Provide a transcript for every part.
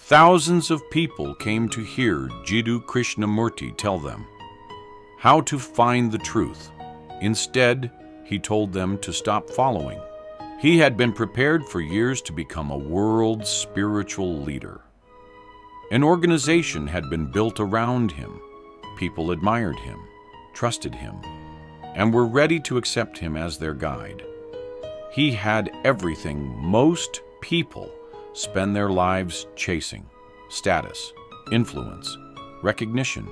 Thousands of people came to hear Jiddu Krishnamurti tell them how to find the truth. Instead, he told them to stop following. He had been prepared for years to become a world spiritual leader. An organization had been built around him. People admired him, trusted him, and were ready to accept him as their guide. He had everything most people spend their lives chasing: status, influence, recognition,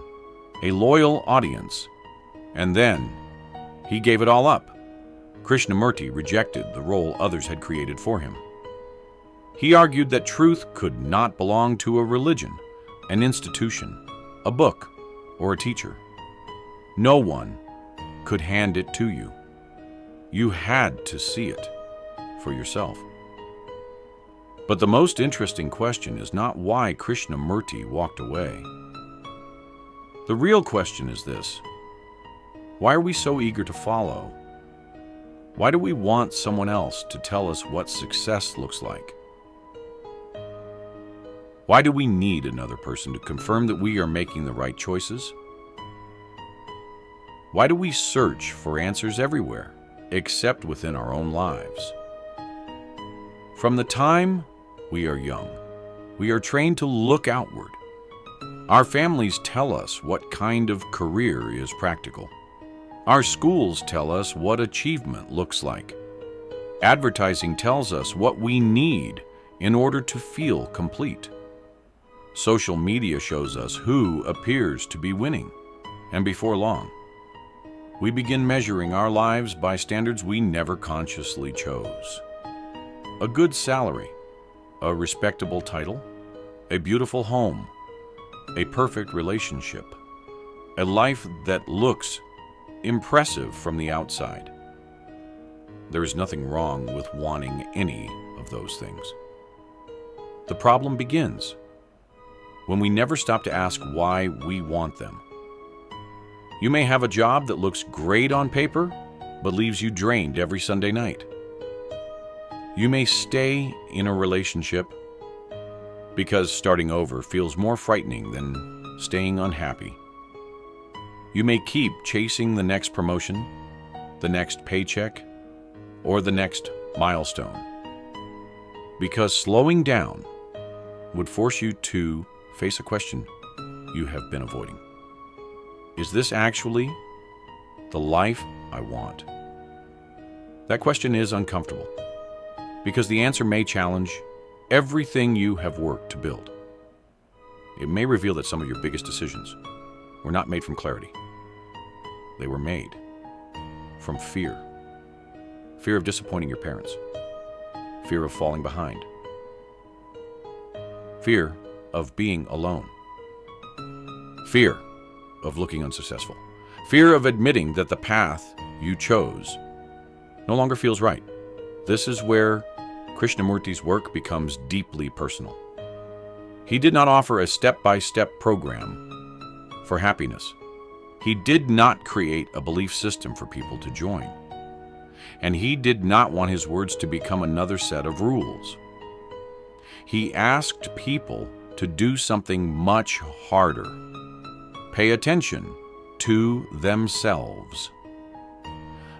a loyal audience. And then he gave it all up. Krishnamurti rejected the role others had created for him. He argued that truth could not belong to a religion, an institution, a book, or a teacher. No one could hand it to you. You had to see it for yourself. But the most interesting question is not why Krishnamurti walked away. The real question is this: why are we so eager to follow? Why do we want someone else to tell us what success looks like? Why do we need another person to confirm that we are making the right choices? Why do we search for answers everywhere, except within our own lives? From the time we are young, we are trained to look outward. Our families tell us what kind of career is practical. Our schools tell us what achievement looks like. Advertising tells us what we need in order to feel complete. Social media shows us who appears to be winning, and before long, we begin measuring our lives by standards we never consciously chose. A good salary, a respectable title, a beautiful home, a perfect relationship, a life that looks impressive from the outside. There is nothing wrong with wanting any of those things. The problem begins when we never stop to ask why we want them. You may have a job that looks great on paper, but leaves you drained every Sunday night. You may stay in a relationship because starting over feels more frightening than staying unhappy. You may keep chasing the next promotion, the next paycheck, or the next milestone, because slowing down would force you to face a question you have been avoiding. Is this actually the life I want? That question is uncomfortable, because the answer may challenge everything you have worked to build. It may reveal that some of your biggest decisions were not made from clarity. They were made from fear. Fear of disappointing your parents. Fear of falling behind. Fear of being alone. Fear of looking unsuccessful. Fear of admitting that the path you chose no longer feels right. This is where Krishnamurti's work becomes deeply personal. He did not offer a step-by-step program for happiness. He did not create a belief system for people to join. And he did not want his words to become another set of rules. He asked people to do something much harder. Pay attention to themselves.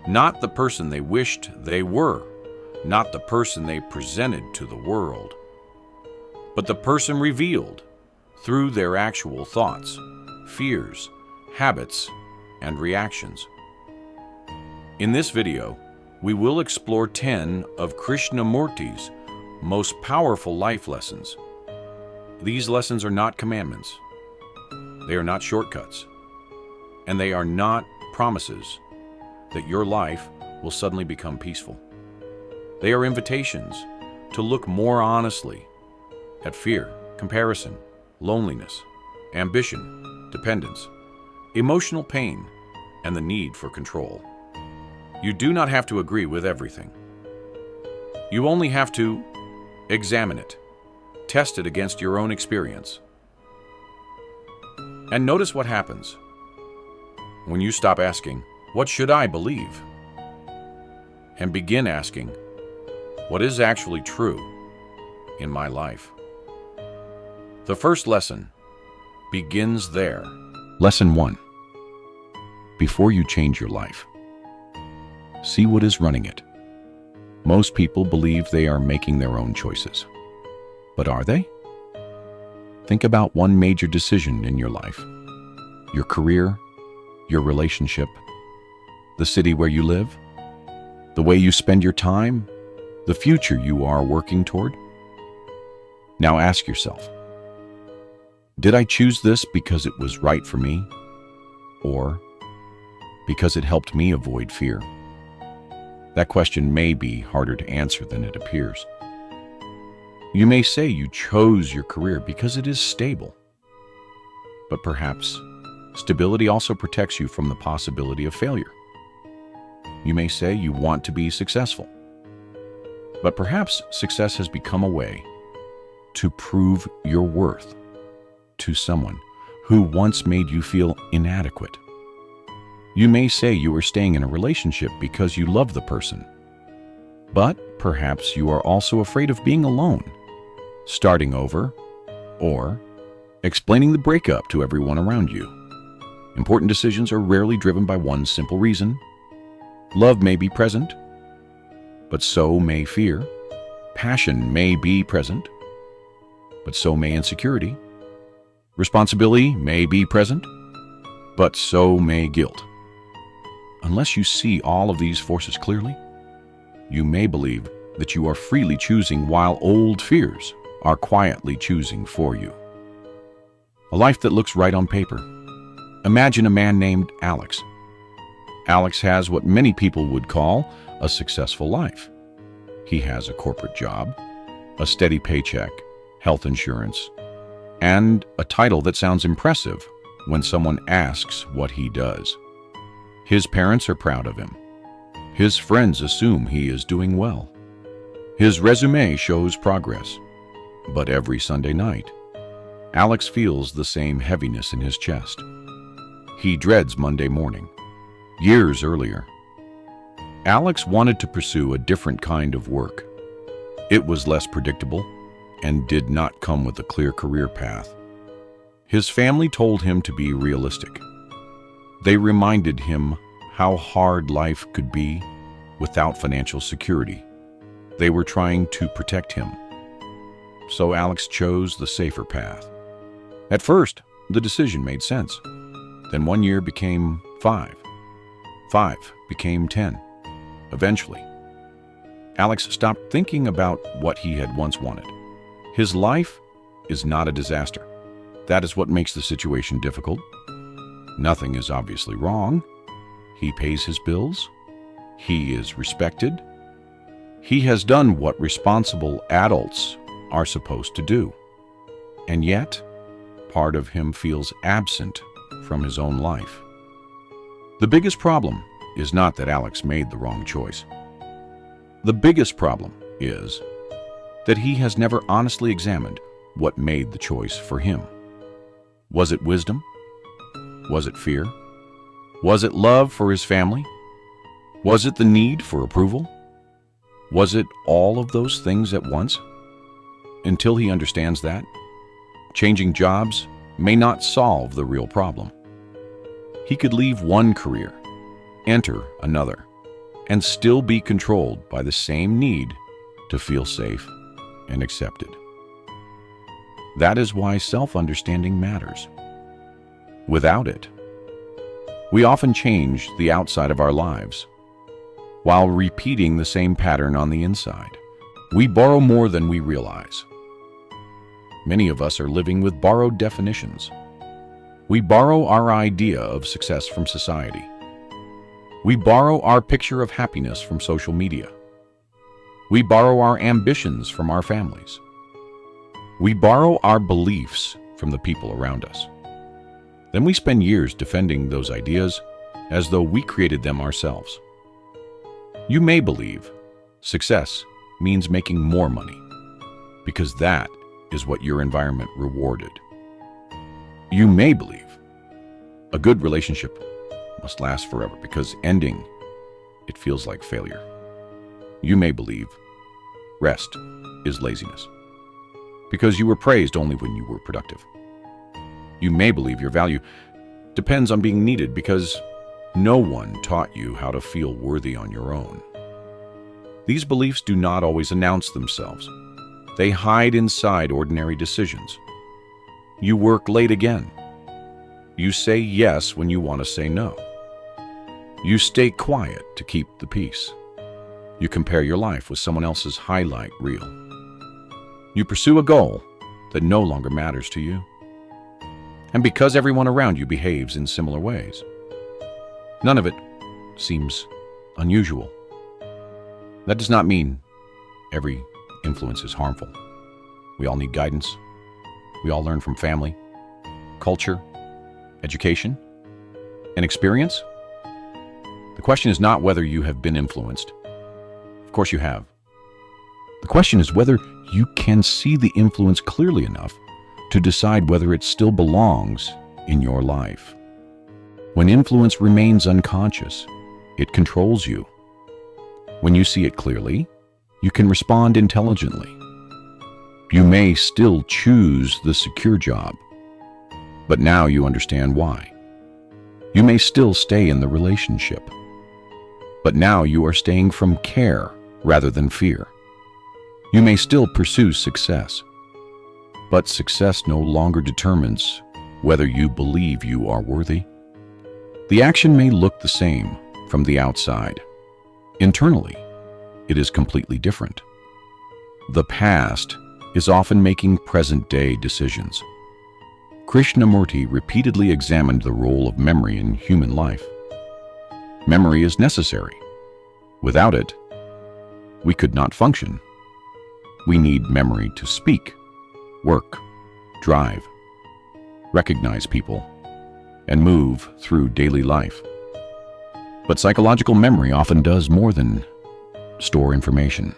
Not the person they wished they were, not the person they presented to the world, but the person revealed through their actual thoughts, fears, habits, and reactions. In this video, we will explore 10 of Krishnamurti's most powerful life lessons. These lessons are not commandments. They are not shortcuts. And they are not promises that your life will suddenly become peaceful. They are invitations to look more honestly at fear, comparison, loneliness, ambition, dependence, emotional pain, and the need for control. You do not have to agree with everything. You only have to examine it, test it against your own experience, and notice what happens when you stop asking, "What should I believe?" and begin asking, "What is actually true in my life?" The first lesson begins there. Lesson 1. Before you change your life, see what is running it. Most people believe they are making their own choices. But are they? Think about one major decision in your life. Your career, your relationship, the city where you live, the way you spend your time, the future you are working toward. Now ask yourself, did I choose this because it was right for me? Or because it helped me avoid fear? That question may be harder to answer than it appears. You may say you chose your career because it is stable. But perhaps stability also protects you from the possibility of failure. You may say you want to be successful. But perhaps success has become a way to prove your worth to someone who once made you feel inadequate. You may say you are staying in a relationship because you love the person. But perhaps you are also afraid of being alone, starting over, or explaining the breakup to everyone around you. Important decisions are rarely driven by one simple reason. Love may be present, but so may fear. Passion may be present, but so may insecurity. Responsibility may be present, but so may guilt. Unless you see all of these forces clearly, you may believe that you are freely choosing while old fears are quietly choosing for you. A life that looks right on paper. Imagine a man named Alex. Alex has what many people would call a successful life. He has a corporate job, a steady paycheck, health insurance, and a title that sounds impressive when someone asks what he does. His parents are proud of him. His friends assume he is doing well. His resume shows progress. But every Sunday night, Alex feels the same heaviness in his chest. He dreads Monday morning. Years earlier, Alex wanted to pursue a different kind of work. It was less predictable and did not come with a clear career path. His family told him to be realistic. They reminded him how hard life could be without financial security. They were trying to protect him. So Alex chose the safer path. At first, the decision made sense. Then 1 year became 5. 5 became 10. Eventually, Alex stopped thinking about what he had once wanted. His life is not a disaster. That is what makes the situation difficult. Nothing is obviously wrong. He pays his bills. He is respected. He has done what responsible adults are supposed to do. And yet, part of him feels absent from his own life. The biggest problem is not that Alex made the wrong choice. The biggest problem is that he has never honestly examined what made the choice for him. Was it wisdom? Was it fear? Was it love for his family? Was it the need for approval? Was it all of those things at once? Until he understands that, changing jobs may not solve the real problem. He could leave one career, enter another, and still be controlled by the same need to feel safe and accepted. That is why self-understanding matters. Without it, we often change the outside of our lives while repeating the same pattern on the inside. We borrow more than we realize. Many of us are living with borrowed definitions. We borrow our idea of success from society. We borrow our picture of happiness from social media. We borrow our ambitions from our families. We borrow our beliefs from the people around us. Then we spend years defending those ideas as though we created them ourselves. You may believe success means making more money because that is what your environment rewarded. You may believe a good relationship must last forever because ending it feels like failure. You may believe rest is laziness. because you were praised only when you were productive. You may believe your value depends on being needed because no one taught you how to feel worthy on your own. These beliefs do not always announce themselves. They hide inside ordinary decisions. You work late again. You say yes when you want to say no. You stay quiet to keep the peace. You compare your life with someone else's highlight reel. You pursue a goal that no longer matters to you. And because everyone around you behaves in similar ways, none of it seems unusual. That does not mean every influence is harmful. We all need guidance. We all learn from family, culture, education, and experience. The question is not whether you have been influenced. Of course you have. The question is whether you can see the influence clearly enough to decide whether it still belongs in your life. When influence remains unconscious, it controls you. When you see it clearly, you can respond intelligently. You may still choose the secure job, but now you understand why. You may still stay in the relationship, but now you are staying from care rather than fear. You may still pursue success, but success no longer determines whether you believe you are worthy. The action may look the same from the outside. Internally, it is completely different. The past is often making present-day decisions. Krishnamurti repeatedly examined the role of memory in human life. Memory is necessary. Without it, we could not function. We need memory to speak, work, drive, recognize people, and move through daily life. But psychological memory often does more than store information.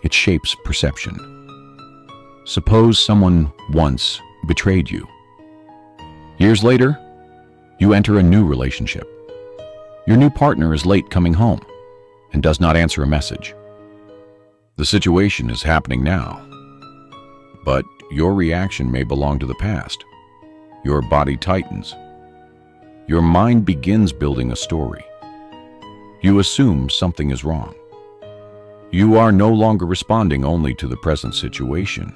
It shapes perception. Suppose someone once betrayed you. Years later, you enter a new relationship. Your new partner is late coming home and does not answer a message. The situation is happening now, but your reaction may belong to the past. Your body tightens. Your mind begins building a story. You assume something is wrong. You are no longer responding only to the present situation.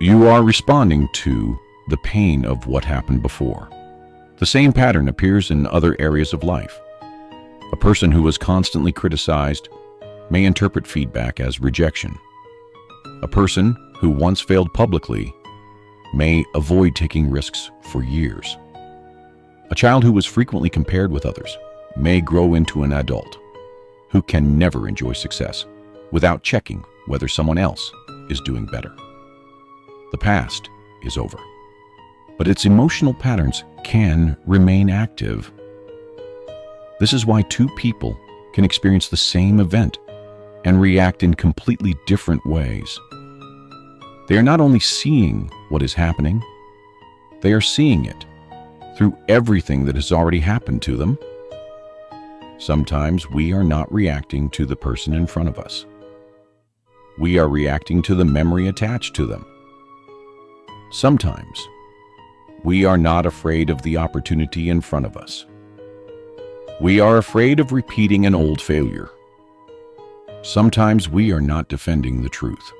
You are responding to the pain of what happened before. The same pattern appears in other areas of life. A person who was constantly criticized may interpret feedback as rejection. A person who once failed publicly may avoid taking risks for years. A child who was frequently compared with others may grow into an adult who can never enjoy success without checking whether someone else is doing better. The past is over, but its emotional patterns can remain active. This is why two people can experience the same event and react in completely different ways. They are not only seeing what is happening, they are seeing it through everything that has already happened to them. Sometimes we are not reacting to the person in front of us. We are reacting to the memory attached to them. Sometimes we are not afraid of the opportunity in front of us. We are afraid of repeating an old failure. Sometimes we are not defending the truth.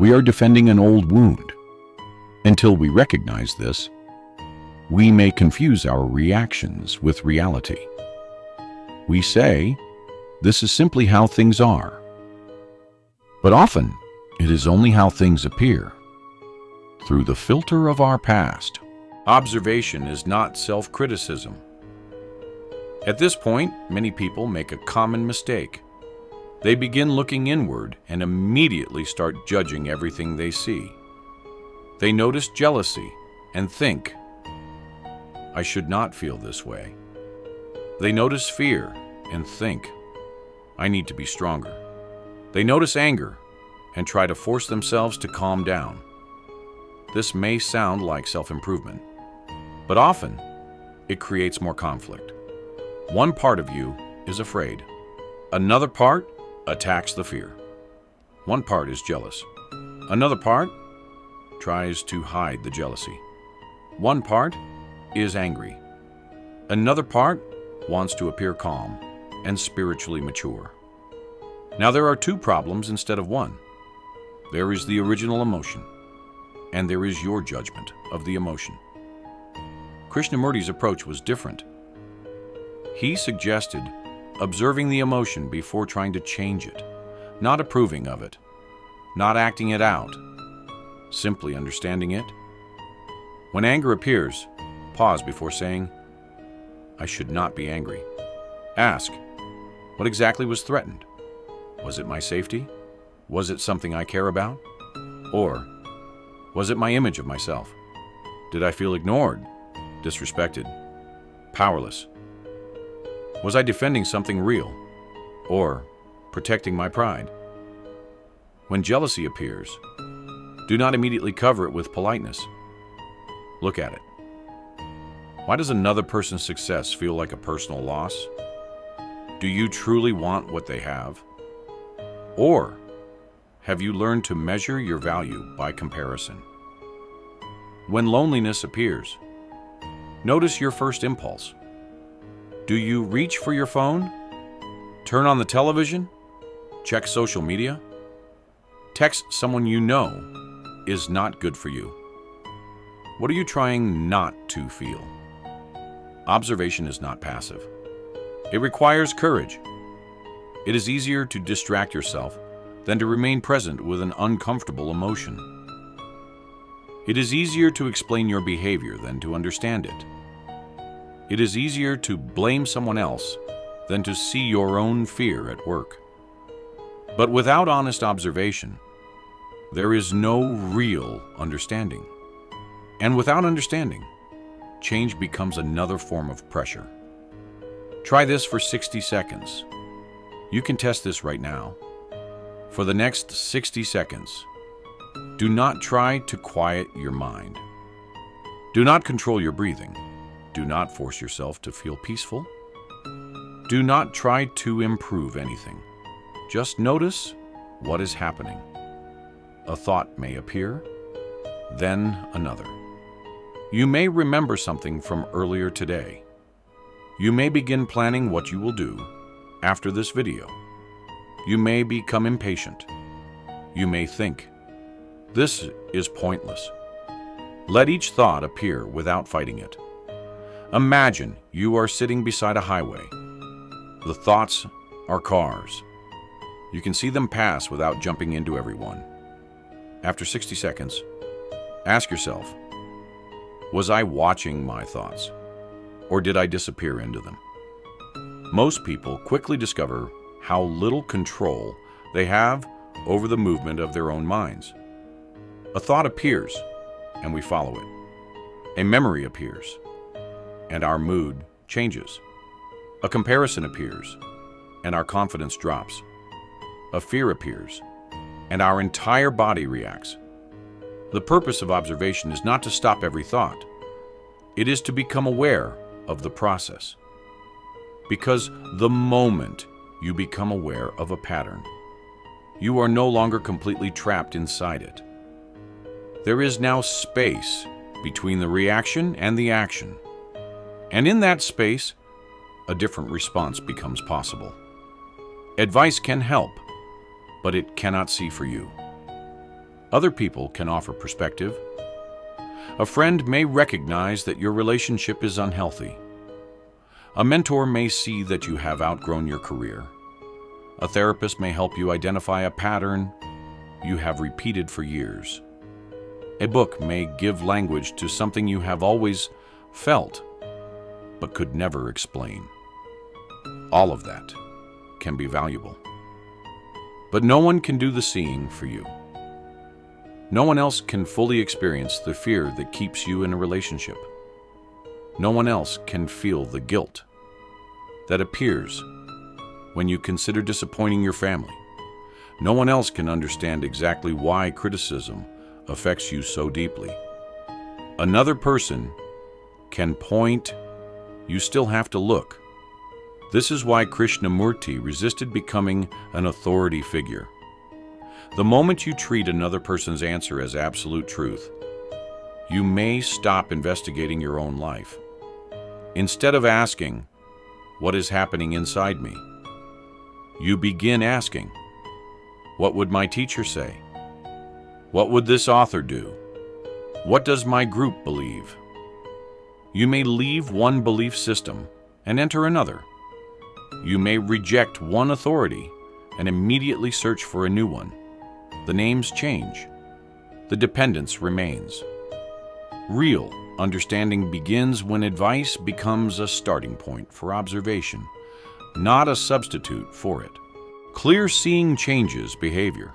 We are defending an old wound. Until we recognize this, we may confuse our reactions with reality. We say, "This is simply how things are." But often, it is only how things appear, through the filter of our past. Observation is not self-criticism. At this point, many people make a common mistake. They begin looking inward and immediately start judging everything they see. They notice jealousy and think, "I should not feel this way." They notice fear and think, "I need to be stronger." They notice anger and try to force themselves to calm down. This may sound like self-improvement, but often it creates more conflict. One part of you is afraid. Another part attacks the fear. One part is jealous. Another part tries to hide the jealousy. One part is angry. Another part wants to appear calm and spiritually mature. Now there are two problems instead of one. There is the original emotion, and there is your judgment of the emotion. Krishnamurti's approach was different. He suggested observing the emotion before trying to change it, not approving of it, not acting it out, simply understanding it. When anger appears, pause before saying, "I should not be angry." Ask, what exactly was threatened? Was it my safety? Was it something I care about? Or was it my image of myself? Did I feel ignored, disrespected, powerless? Was I defending something real or protecting my pride? When jealousy appears, do not immediately cover it with politeness. Look at it. Why does another person's success feel like a personal loss? Do you truly want what they have? Or have you learned to measure your value by comparison? When loneliness appears, notice your first impulse. Do you reach for your phone? Turn on the television? Check social media? Text someone you know is not good for you. What are you trying not to feel? Observation is not passive. It requires courage. It is easier to distract yourself than to remain present with an uncomfortable emotion. It is easier to explain your behavior than to understand it. It is easier to blame someone else than to see your own fear at work. But without honest observation, there is no real understanding. And without understanding, change becomes another form of pressure. Try this for 60 seconds. You can test this right now. For the next 60 seconds, do not try to quiet your mind. Do not control your breathing. Do not force yourself to feel peaceful. Do not try to improve anything. Just notice what is happening. A thought may appear, then another. You may remember something from earlier today. You may begin planning what you will do after this video. You may become impatient. You may think, "This is pointless." Let each thought appear without fighting it. Imagine you are sitting beside a highway. The thoughts are cars. You can see them pass without jumping into everyone. After 60 seconds, ask yourself, was I watching my thoughts, or did I disappear into them? Most people quickly discover how little control they have over the movement of their own minds. A thought appears, and we follow it. A memory appears, and our mood changes. A comparison appears, and our confidence drops. A fear appears, and our entire body reacts. The purpose of observation is not to stop every thought. It is to become aware of the process. Because the moment you become aware of a pattern, you are no longer completely trapped inside it. There is now space between the reaction and the action. And in that space, a different response becomes possible. Advice can help, but it cannot see for you. Other people can offer perspective. A friend may recognize that your relationship is unhealthy. A mentor may see that you have outgrown your career. A therapist may help you identify a pattern you have repeated for years. A book may give language to something you have always felt, but could never explain. All of that can be valuable. But no one can do the seeing for you. No one else can fully experience the fear that keeps you in a relationship. No one else can feel the guilt that appears when you consider disappointing your family. No one else can understand exactly why criticism affects you so deeply. Another person can point, you still have to look. This is why Krishnamurti resisted becoming an authority figure. The moment you treat another person's answer as absolute truth, You may stop investigating your own life. Instead of asking, "What is happening inside me?" you begin asking, "What would my teacher say? What would this author do? What does my group believe?" You may leave one belief system and enter another. You may reject one authority and immediately search for a new one. The names change. The dependence remains. Real understanding begins when advice becomes a starting point for observation, not a substitute for it. Clear seeing changes behavior.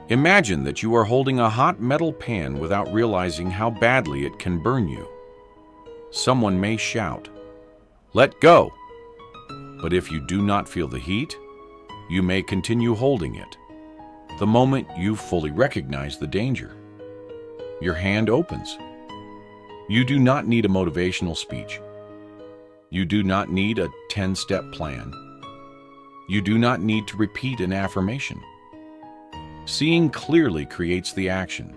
Imagine that you are holding a hot metal pan without realizing how badly it can burn you. Someone may shout, "Let go!" But if you do not feel the heat, you may continue holding it. The moment you fully recognize the danger, your hand opens. You do not need a motivational speech. You do not need a 10-step plan. You do not need to repeat an affirmation. Seeing clearly creates the action.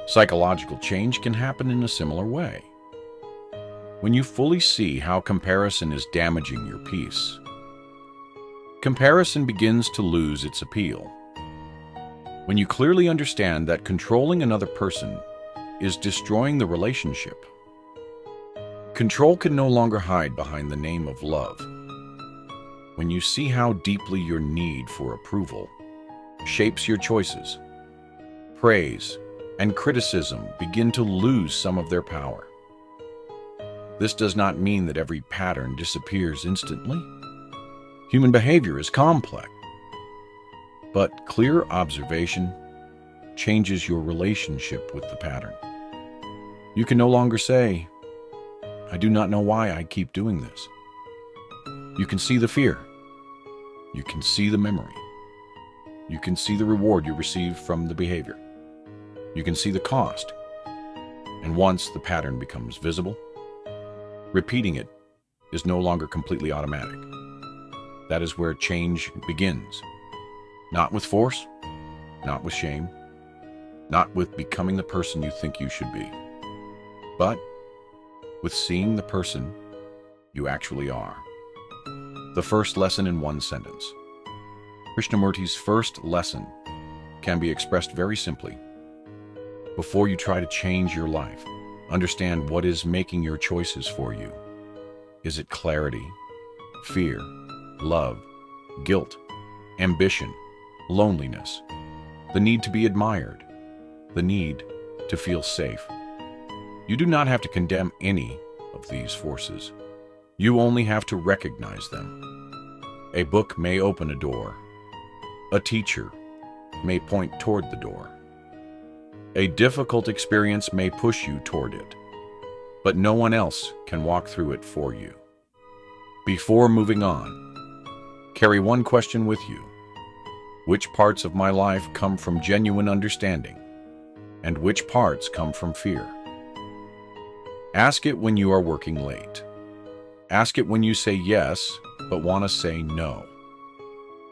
Psychological change can happen in a similar way. When you fully see how comparison is damaging your peace, comparison begins to lose its appeal. When you clearly understand that controlling another person is destroying the relationship, control can no longer hide behind the name of love. When you see how deeply your need for approval shapes your choices, praise and criticism begin to lose some of their power. This does not mean that every pattern disappears instantly. Human behavior is complex, but clear observation changes your relationship with the pattern. You can no longer say, "I do not know why I keep doing this." You can see the fear. You can see the memory. You can see the reward you receive from the behavior. You can see the cost. And once the pattern becomes visible, repeating it is no longer completely automatic. That is where change begins. Not with force, not with shame, not with becoming the person you think you should be, but with seeing the person you actually are. The first lesson in one sentence. Krishnamurti's first lesson can be expressed very simply. Before you try to change your life, understand what is making your choices for you. Is it clarity, fear, love, guilt, ambition, loneliness, the need to be admired, the need to feel safe? You do not have to condemn any of these forces. You only have to recognize them. A book may open a door. A teacher may point toward the door. A difficult experience may push you toward it, but no one else can walk through it for you. Before moving on, carry one question with you. Which parts of my life come from genuine understanding, and which parts come from fear? Ask it when you are working late. Ask it when you say yes, but want to say no.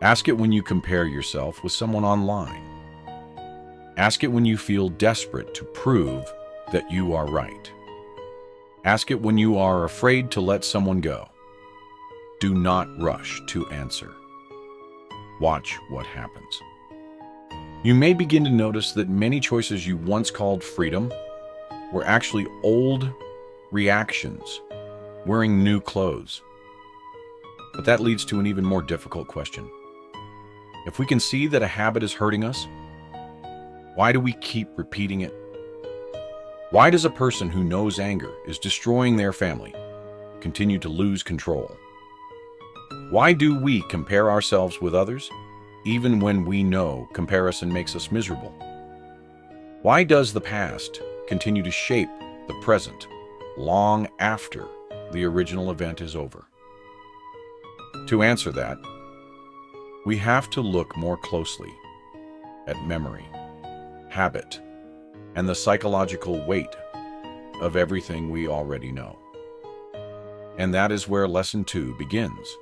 Ask it when you compare yourself with someone online. Ask it when you feel desperate to prove that you are right. Ask it when you are afraid to let someone go. Do not rush to answer. Watch what happens. You may begin to notice that many choices you once called freedom were actually old reactions wearing new clothes. But that leads to an even more difficult question. If we can see that a habit is hurting us, why do we keep repeating it? Why does a person who knows anger is destroying their family continue to lose control? Why do we compare ourselves with others, even when we know comparison makes us miserable? Why does the past continue to shape the present long after the original event is over? To answer that, we have to look more closely at memory, habit, and the psychological weight of everything we already know. And that is where Lesson 2 begins.